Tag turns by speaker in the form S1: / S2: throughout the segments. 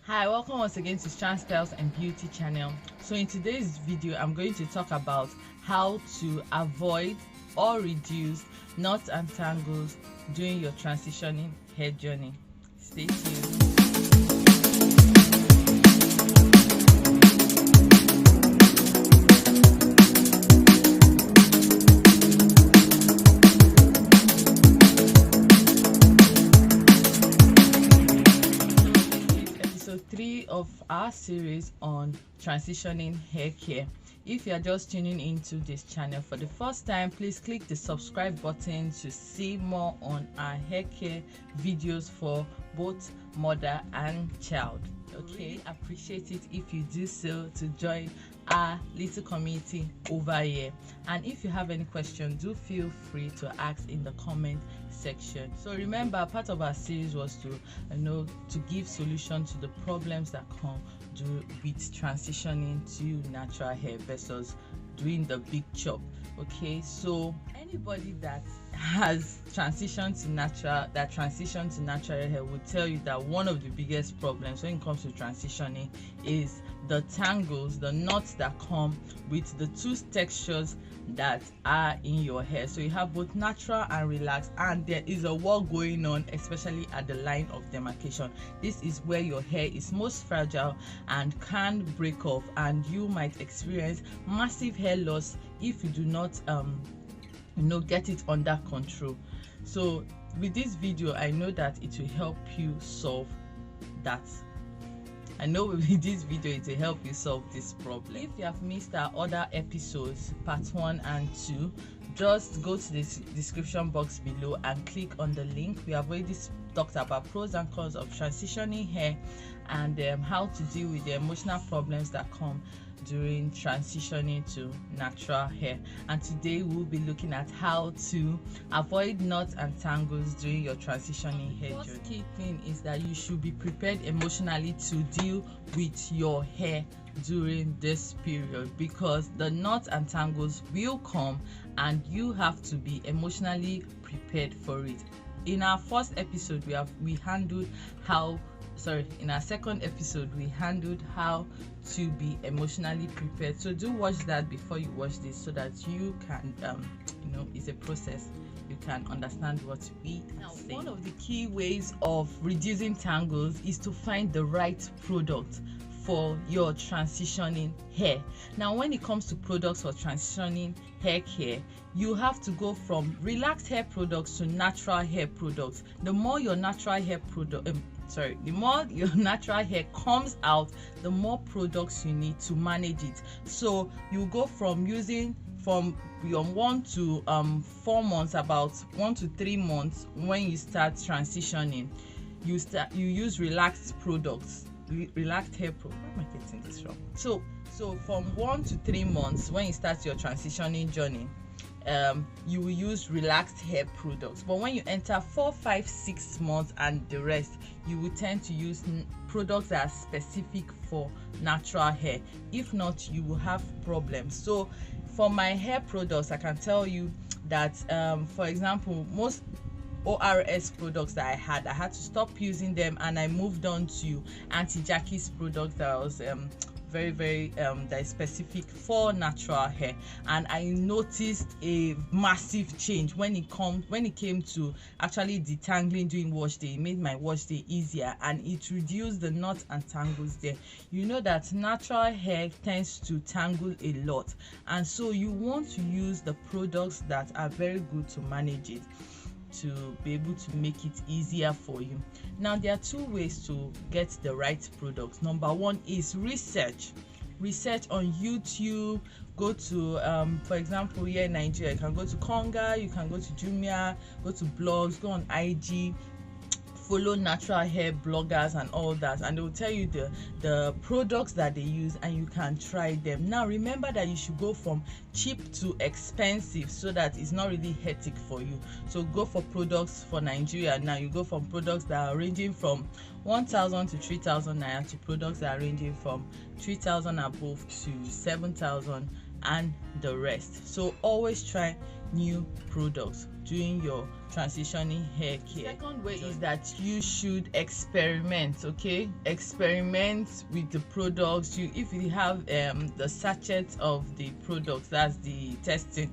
S1: Hi, welcome once again to Tangles and Beauty channel. So in today's video I'm going to talk about how to avoid or reduce knots and tangles during your transitioning hair journey. Stay tuned. Episode 3 of our series on transitioning hair care. If you are just tuning into this channel for the first time, please click the subscribe button to see more on our hair care videos for both mother and child. Okay, appreciate it if you do so to join our little community over here. And if you have any questions, do feel free to ask in the comment section. So remember, part of our series was to give solution to the problems that come with transitioning to natural hair versus doing the big chop. Okay, so anybody that has transitioned to natural hair will tell you that one of the biggest problems when it comes to transitioning is the tangles, the knots that come with the two textures that are in your hair. So you have both natural and relaxed, and there is a war going on, especially at the line of demarcation. This is where your hair is most fragile and can break off, and you might experience massive hair loss if you do not get it under control. So with this video, I know that it will help you solve that. I know with this video it will help you solve this problem. If you have missed our other episodes, part 1 and 2, just go to the description box below and click on the link. We have already talked about pros and cons of transitioning hair and how to deal with the emotional problems that come during transitioning to natural hair. And today we'll be looking at how to avoid knots and tangles during your transitioning hair journey. The first key thing is that you should be prepared emotionally to deal with your hair during this period, because the knots and tangles will come and you have to be emotionally prepared for it. In our first episode in our second episode we handled how to be emotionally prepared. So do watch that before you watch this, so that you can it's a process, you can understand what we are saying. One of the key ways of reducing tangles is to find the right product for your transitioning hair. Now when it comes to products for transitioning hair care, you have to go from relaxed hair products to natural hair products. The more your natural hair comes out, the more products you need to manage it. So you go from using from 1 to 4 months, about 1 to 3 months. When you start transitioning, you use relaxed products, relaxed hair products. Why am I getting this wrong? So from 1 to 3 months, when you start your transitioning journey, you will use relaxed hair products. But when you enter 4, 5, 6 months and the rest, you will tend to use products that are specific for natural hair. If not, you will have problems. So for my hair products, I can tell you that for example, most ORS products that I had to stop using them, and I moved on to anti-Jackie's products that was very that is specific for natural hair. And I noticed a massive change when it came to actually detangling during wash day. It made my wash day easier, and it reduced the knots and tangles there. You know that natural hair tends to tangle a lot, and so you want to use the products that are very good to manage it, to be able to make it easier for you. Now there are 2 ways to get the right products. Number 1 is research on YouTube. Go to for example, here in Nigeria, you can go to Konga, you can go to Jumia, go to blogs, go on IG, follow natural hair bloggers and all that, and they will tell you the products that they use, and you can try them. Now remember that you should go from cheap to expensive, so that it's not really hectic for you. So go for products for Nigeria. Now you go from products that are ranging from 1,000 to 3,000 naira to products that are ranging from 3,000 above to 7,000 and the rest. So always try new products during your transitioning hair care. Second way is that you should experiment. Okay, experiment with the products. If you have the sachet of the products, that's the testing,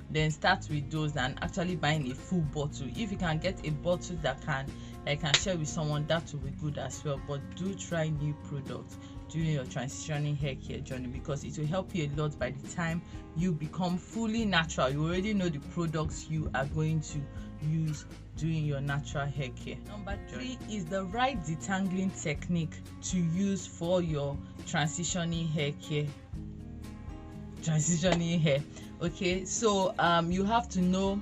S1: then start with those and actually buying a full bottle. If you can get a bottle that can share with someone, that will be good as well. But do try new products during your transitioning hair care journey, because it will help you a lot. By the time you become fully natural, you already know the products you are going to use during your natural hair care. Number 3 is the right detangling technique to use for your transitioning hair care. Transitioning hair. Okay, so you have to know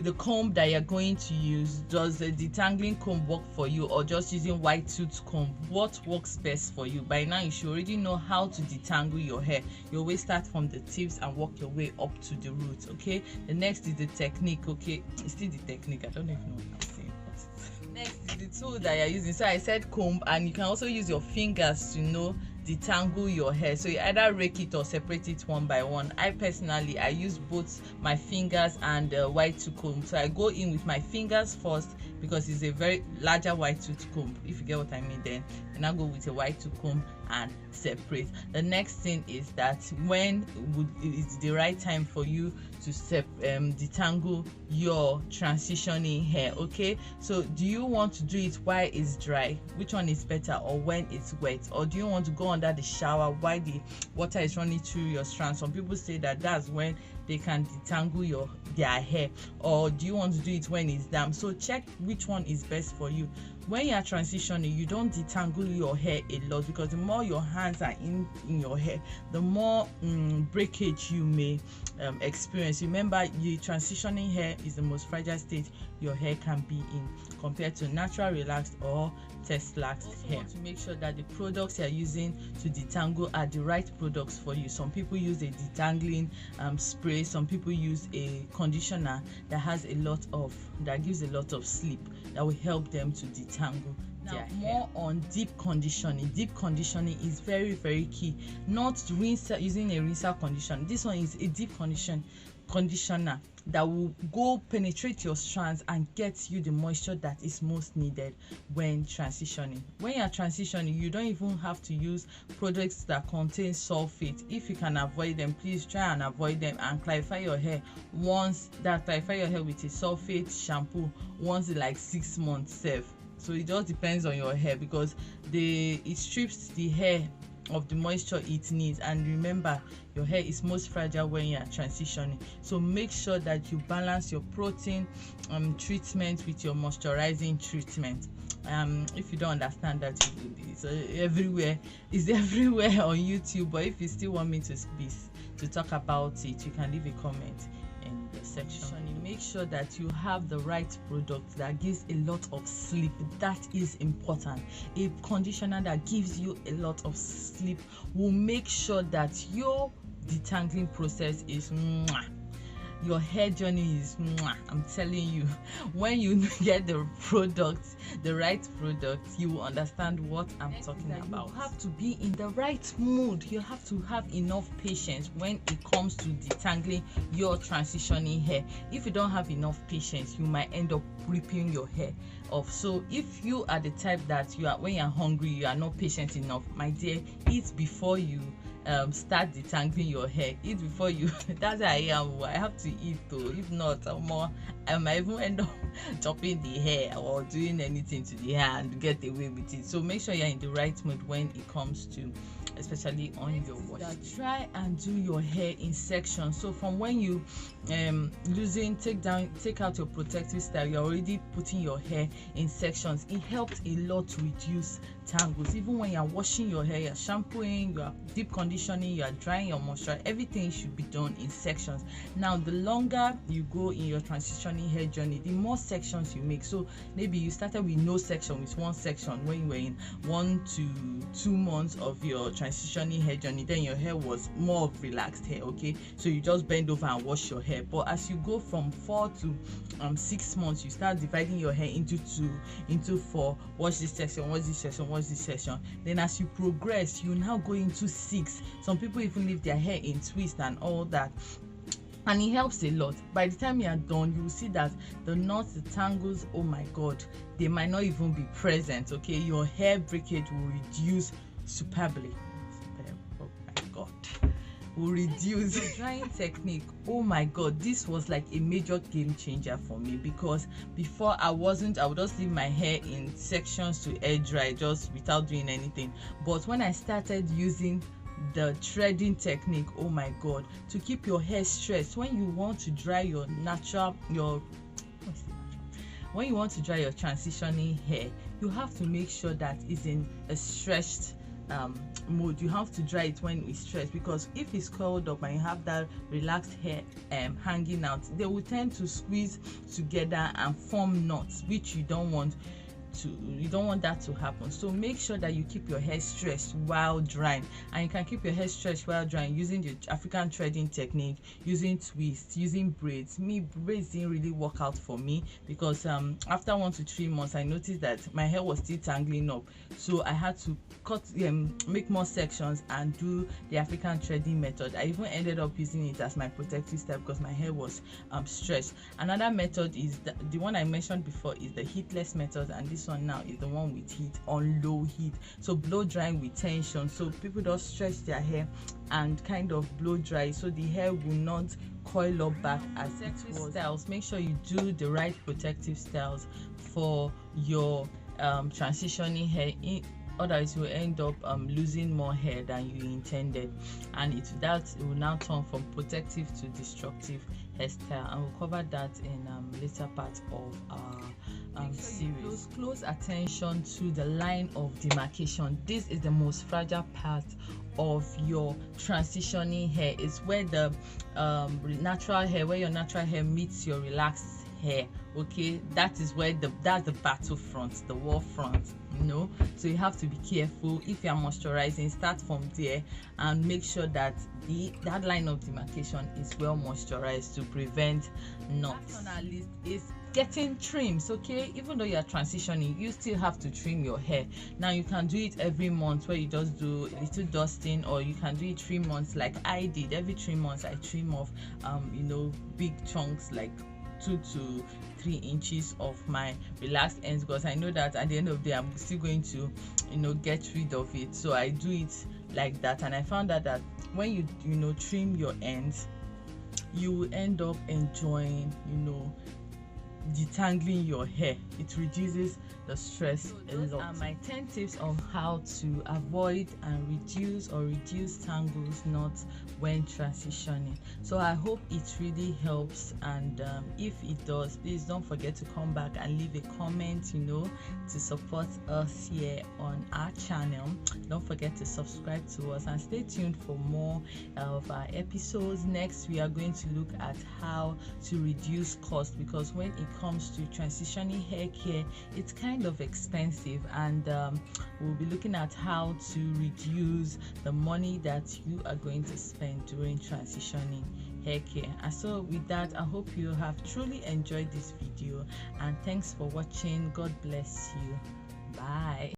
S1: the comb that you're going to use. Does the detangling comb work for you, or just using white tooth comb? What works best for you? By now you should already know how to detangle your hair. You always start from the tips and work your way up to the roots. Okay, the next is the technique. Okay, it's still the technique, I don't even know what I'm saying. Next is the tool that you're using. So I said comb, and you can also use your fingers to detangle your hair. So you either rake it or separate it one by one. I personally use both my fingers and white tooth comb. So I go in with my fingers first, because it's a very larger white tooth comb, if you get what I mean. Then and I go with a white tooth comb and separate. The next thing is that when it's the right time for you to detangle your transitioning hair. Okay, so do you want to do it while it's dry? Which one is better? Or when it's wet? Or do you want to go under the shower while the water is running through your strands? Some people say that that's when they can detangle their hair. Or do you want to do it when it's damp? So check which one is best for you. When you are transitioning, you don't detangle your hair a lot, because the more your hands are in your hair, the more breakage you may experience. Remember, the transitioning hair is the most fragile state your hair can be in, compared to natural relaxed or test-laxed hair. Want to make sure that the products you're using to detangle are the right products for you. Some people use a detangling spray. Some people use a conditioner that gives a lot of sleep, that will help them to detangle. Now, more on deep conditioning. Deep conditioning is very, very key. Not using a rinser conditioner. This one is a deep conditioner that will go penetrate your strands and get you the moisture that is most needed when transitioning. When you're transitioning, you don't even have to use products that contain sulfate. If you can avoid them, please try and avoid them, and clarify your hair with a sulfate shampoo once in like 6 months safe. So it just depends on your hair, because it strips the hair of the moisture it needs. And remember, your hair is most fragile when you are transitioning, so make sure that you balance your protein treatment with your moisturizing treatment. If you don't understand that, it's everywhere on YouTube. But if you still want me to talk about it, you can leave a comment in the section. Make sure that you have the right product that gives a lot of sleep. That is important. A conditioner that gives you a lot of sleep will make sure that your detangling process is your hair journey is I'm telling you. When you get the right product, you will understand what I'm talking about. You have to be in the right mood. You have to have enough patience when it comes to detangling your transitioning hair. If you don't have enough patience, you might end up ripping your hair off. So if you are the type that when you're hungry, you are not patient enough, my dear, eat before you start detangling your hair. Eat before you that's how I am. I have to eat though. If not, I might even end up chopping the hair or doing anything to the hair and get away with it. So make sure you're in the right mood when it comes to, especially on your wash. Try and do your hair in sections. So from when you take out your protective style, you're already putting your hair in sections. It helps a lot to reduce tangles. Even when you're washing your hair, you're shampooing, you're deep conditioning, you're drying your moisture, everything should be done in sections. Now, the longer you go in your transitioning hair journey, the more sections you make. So maybe you started with no section, with one section when you were in 1 to 2 months of your transitioning hair journey. Then your hair was more of relaxed hair, okay? So you just bend over and wash your hair. But as you go from 4 to 6 months, you start dividing your hair into 4. Wash this section, wash this section, wash this section. Then as you progress, you now go into 6. Some people even leave their hair in twist and all that. and it helps a lot. By the time you are done, you will see that the knots, the tangles, oh my god, they might not even be present. Okay, your hair breakage will reduce superbly. Oh my god, will reduce. The drying technique, oh my god, this was like a major game changer for me, because before I would just leave my hair in sections to air dry just without doing anything. But when I started using the threading technique, oh my god, to keep your hair stretched when you want to dry your transitioning hair, you have to make sure that it's in a stretched mode. You have to dry it when it's stretched, because if it's curled up and you have that relaxed hair hanging out, they will tend to squeeze together and form knots, which you don't want that to happen. So make sure that you keep your hair stretched while drying, and you can keep your hair stretched while drying using the African threading technique, using twists, using braids. Braids didn't really work out for me, because after 1 to 3 months I noticed that my hair was still tangling up, so I had to make more sections and do the African threading method. I even ended up using it as my protective style because my hair was stretched. Another method is the one I mentioned before, is the heatless method, and this one now is the one with heat, on low heat. So blow drying with tension, so people just stretch their hair and kind of blow dry, so the hair will not coil up back as it was. Styles, make sure you do the right protective styles for your transitioning hair. Otherwise you will end up losing more hair than you intended, and it will now turn from protective to destructive hairstyle, and we'll cover that in later part of our series. Close attention to the line of demarcation. This is the most fragile part of your transitioning hair. It's where the your natural hair meets your relaxed hair. Okay, that is where that's the battlefront, the war front, so you have to be careful. If you are moisturizing, start from there and make sure that that line of demarcation is well moisturized to prevent knots. Last on our list is getting trims. Okay, even though you are transitioning, you still have to trim your hair. Now you can do it every month, where you just do a little dusting, or you can do it 3 months like I did. Every 3 months I trim off big chunks, like 2 to 3 inches of my relaxed ends, because I know that at the end of the day I'm still going to get rid of it. So I do it like that, and I found out that when you trim your ends, you will end up enjoying detangling your hair. It reduces the stress a lot. Those are my 10 tips on how to avoid and reduce tangles, knots when transitioning. So I hope it really helps, and if it does, please don't forget to come back and leave a comment to support us here on our channel. Don't forget to subscribe to us, and stay tuned for more of our episodes. Next we are going to look at how to reduce cost, because when it comes to transitioning hair care, it's kind of expensive, and we'll be looking at how to reduce the money that you are going to spend during transitioning hair care. And so with that, I hope you have truly enjoyed this video, and thanks for watching. God bless you. Bye.